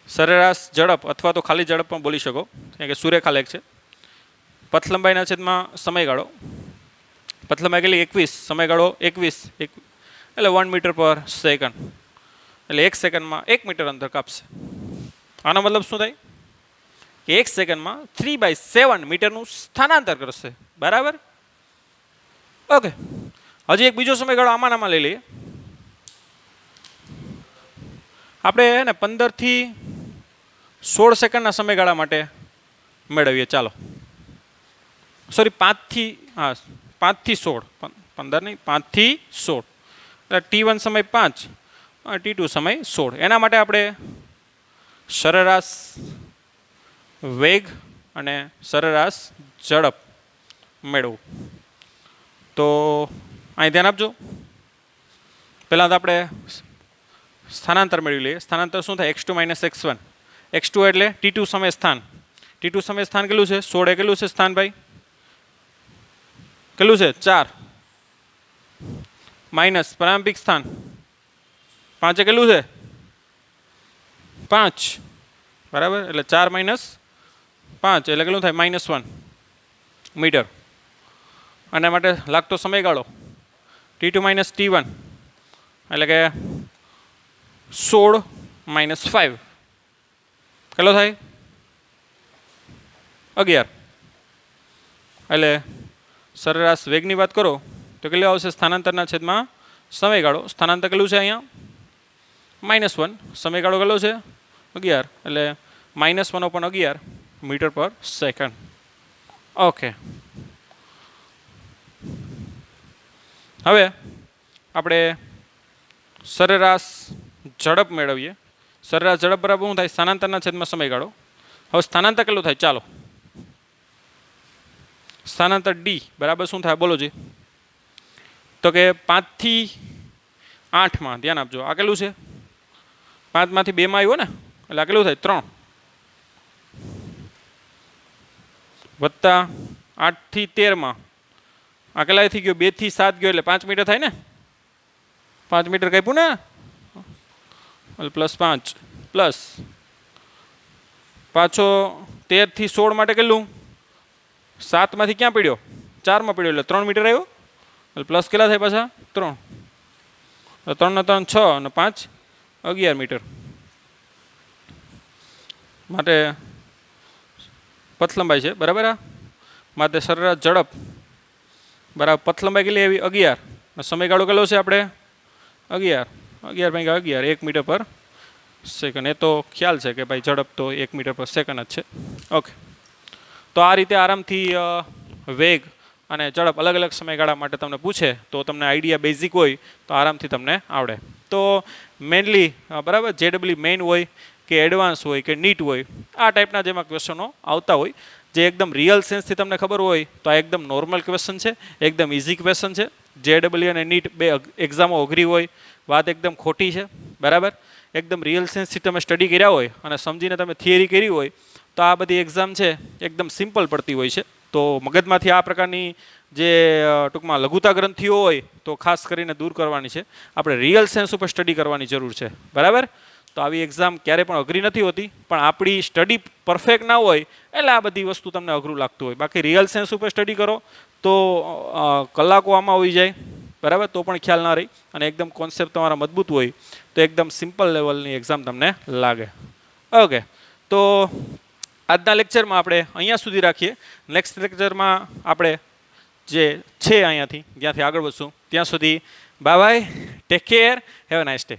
સરેરાશ ઝડપ અથવા તો ખાલી ઝડપ પણ બોલી શકો, કારણ કે સુરેખ આલેખ છે. પથ લંબાઈના છેદમાં સમયગાળો, પથ લંબાઈ કેટલી? 21, સમયગાળો 21, એટલે 1 મીટર પર સેકન્ડ. એટલે 1 સેકન્ડમાં 1 મીટર અંતર કાપશે. આનો મતલબ શું થાય? કે 1 સેકન્ડમાં 3/7 મીટરનું સ્થાનાંતર કરશે. બરાબર, ઓકે. હજી એક બીજો સમયગાળો આમાં લઈ લઈએ. આપણે 15 થી 16 સેકન્ડના સમયગાળા માટે મેળવીએ. ચાલો, સોરી 5 થી 16, 15 નહીં, 5 થી 16, એટલે t1 સમય 5 અને t2 સમય 16. એના માટે આપણે સરેરાશ વેગ અને સરેરાશ ઝડપ મેળવવું. તો અહીં ધ્યાન આપજો. પહેલાં તો આપણે સ્થાનાંતર મેળવી લઈએ. સ્થાનાંતર શું થાય? x2 - x1. x2 એટલે t2 સમય સ્થાન. t2 સમય સ્થાન કેટલું છે? 16. એ કેટલું છે સ્થાન ભાઈ? કેટલું છે 4 માઇનસ પ્રારંભિક સ્થાન 5 કેટલું છે 5 બરાબર એટલે 4 માઇનસ 5 એટલે કેટલું થાય -1 મીટર અને માટે લાગતો સમયગાળો t2 માઇનસ t1 એટલે કે 16 માઇનસ 5 કેટલો થાય 11 એટલે સરેરાશ વેગની વાત કરો તો કેટલું આવશે સ્થાનાંતરના છેદમાં સમયગાળો સ્થાનાંતર કેટલું છે અહીંયા -1 સમયગાળો કેટલો છે 11 એટલે -1/11 મીટર પર સેકન્ડ ઓકે હવે આપણે સરેરાશ ઝડપ મેળવીએ સરેરાશ ઝડપ બરાબર શું થાય સ્થાનાંતરના છેદમાં સમયગાળો હવે સ્થાનાંતર કેટલું થાય ચાલો સ્થાનાંતર ડી બરાબર શું થાય બોલો જી તો કે 5 થી 8 માં ધ્યાન આપજો આ કેટલું છે 5 માંથી 2 માં આવ્યો ને એટલે આ કેટલું થાય 3 વત્તા 8 થી 13 માં આ કેટલા થઈ ગયો 2 થી 7 ગયો એટલે 5 મીટર થાય ને 5 મીટર કાપ્યું ને +5 પ્લસ પાછો 13 થી 16 માટે કેટલું 7 માંથી ક્યાં પડ્યો 4 માં પડ્યો એટલે 3 મીટર આવ્યો એટલે પ્લસ કેટલા થાય પાછા 3 3 ને 3 6 અને 5 11 મીટર માટે પથલંબાઈ છે બરાબર આ માટે સરેરાશ ઝડપ બરાબર પથલંબાઈ કેટલી આવી 11 સમયગાળો કેટલો છે આપણે 11 1 મીટર પર સેકન્ડ એ તો ખ્યાલ છે કે ભાઈ ઝડપ તો 1 મીટર પર સેકન્ડ જ છે ઓકે તો આ રીતે આરામથી વેગ અને ઝડપ અલગ અલગ સમયગાળા માટે તમને પૂછે તો તમને આઈડિયા બેઝિક હોય તો આરામથી તમને આવડે તો મેઇનલી બરાબર જેડબલ્યુ મેઇન હોય કે એડવાન્સ હોય કે નીટ હોય આ ટાઈપના જેમાં ક્વેશ્ચનો આવતા હોય જે એકદમ રિયલ સેન્સથી તમને ખબર હોય તો આ એકદમ નોર્મલ ક્વેશ્ચન છે એકદમ ઇઝી ક્વેશ્ચન છે જેડબલ્યુ અને નીટ બે એક્ઝામો અઘરી હોય વાત એકદમ ખોટી છે બરાબર એકદમ રિયલ સેન્સથી તમે સ્ટડી કર્યા હોય અને સમજીને તમે થિયરી કરી હોય તો આ બધી એક્ઝામ છે એકદમ સિમ્પલ પડતી હોય છે તો મગજમાંથી આ પ્રકારની જે ટૂંકમાં લઘુતા ગ્રંથિઓ હોય તો ખાસ કરીને દૂર કરવાની છે આપણે રિયલ સેન્સ ઉપર સ્ટડી કરવાની જરૂર છે બરાબર તો આવી એક્ઝામ ક્યારેય પણ અઘરી નથી હોતી પણ આપણી સ્ટડી પરફેક્ટ ના હોય એટલે આ બધી વસ્તુ તમને અઘરું લાગતું હોય બાકી રિયલ સેન્સ ઉપર સ્ટડી કરો તો કલાકો આમાં હોઈ જાય બરાબર તો પણ ખ્યાલ ના રહી અને એકદમ કોન્સેપ્ટ તમારા મજબૂત હોય તો એકદમ સિમ્પલ લેવલની એક્ઝામ તમને લાગે ઓકે તો આજના લેક્ચરમાં આપણે અહીંયા સુધી રાખીએ નેક્સ્ટ લેક્ચરમાં આપણે જે છે અહીંયાથી જ્યાંથી આગળ વધશું ત્યાં સુધી bye bye take care have a nice day